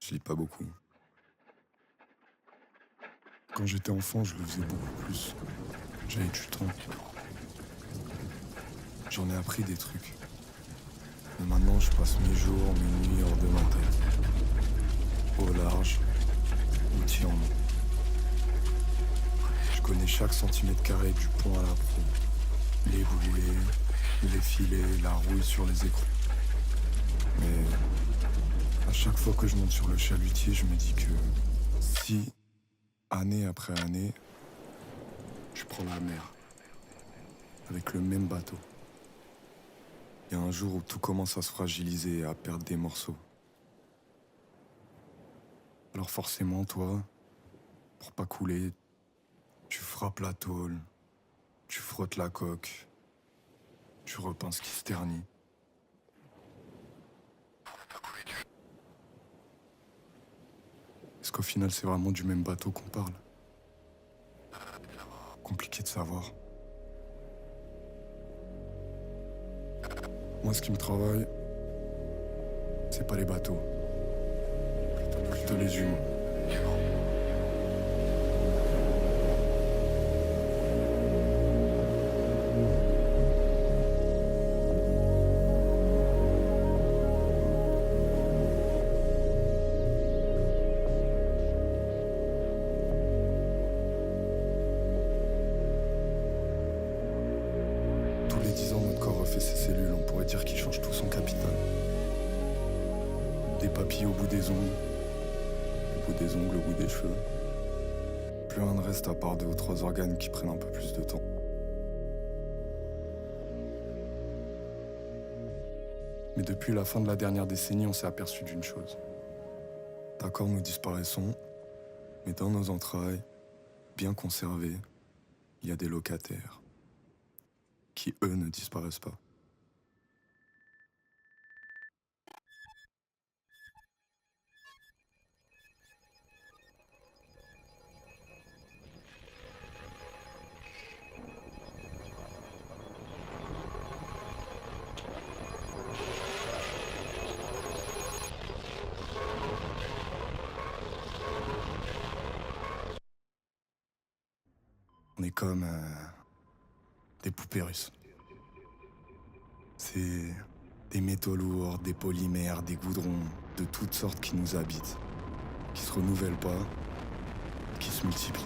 Je lis pas beaucoup. Quand j'étais enfant, je le faisais beaucoup plus. J'avais du temps. J'en ai appris des trucs. Mais maintenant, je passe mes jours, mes nuits hors de ma tête. Au large, outils en main. Je connais chaque centimètre carré du pont à la proue. Les bouées, les filets, la rouille sur les écrous. Mais à chaque fois que je monte sur le chalutier, je me dis que si, année après année, je prends la mer avec le même bateau, il y a un jour où tout commence à se fragiliser et à perdre des morceaux. Alors forcément, toi, pour pas couler, tu frappes la tôle, tu frottes la coque, tu repeins ce qui se ternit. Est-ce qu'au final, c'est vraiment du même bateau qu'on parle? Compliqué de savoir. Moi, ce qui me travaille, c'est pas les bateaux, plutôt les humains. Tous les 10 ans, notre corps refait ses cellules, on pourrait dire qu'il change tout son capital. Des papilles au bout des ongles, au bout des cheveux. Plus rien ne reste à part 2 ou 3 organes qui prennent un peu plus de temps. Mais depuis la fin de la dernière décennie, on s'est aperçu d'une chose. D'accord, nous disparaissons, mais dans nos entrailles, bien conservés, il y a des locataires qui, eux, ne disparaissent pas. On est comme des poupées russes. C'est des métaux lourds, des polymères, des goudrons, de toutes sortes qui nous habitent, qui se renouvellent pas, qui se multiplient.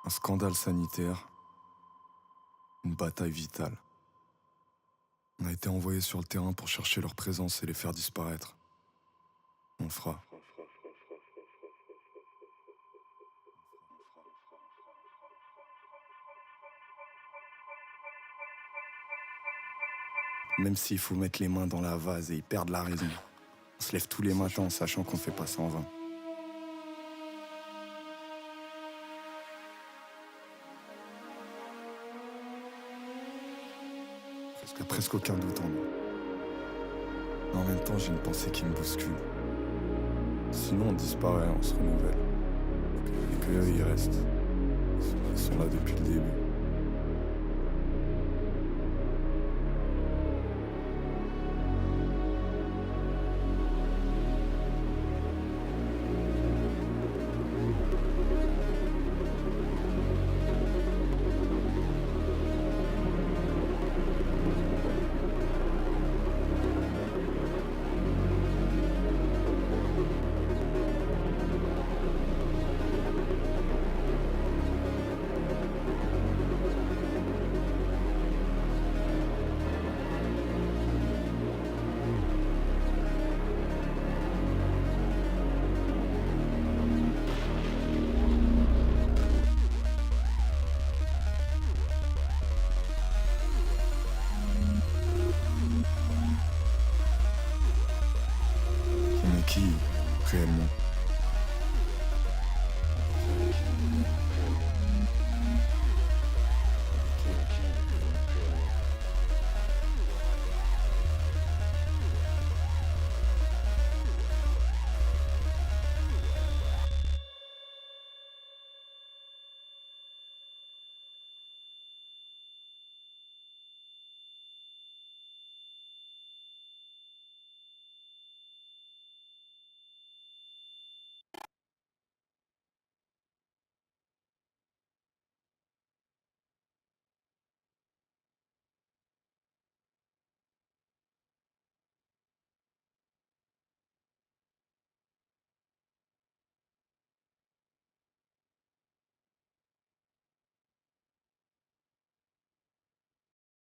Un scandale sanitaire, une bataille vitale. On a été envoyés sur le terrain pour chercher leur présence et les faire disparaître. On le fera. Même s'il faut mettre les mains dans la vase et y perdre la raison. On se lève tous les matins en sachant qu'on fait pas ça en vain. Presque aucun doute en moi. Mais en même temps, j'ai une pensée qui me bouscule. Sinon, on disparaît, on se renouvelle. Et qu'eux, ils restent. Ils sont là depuis le début.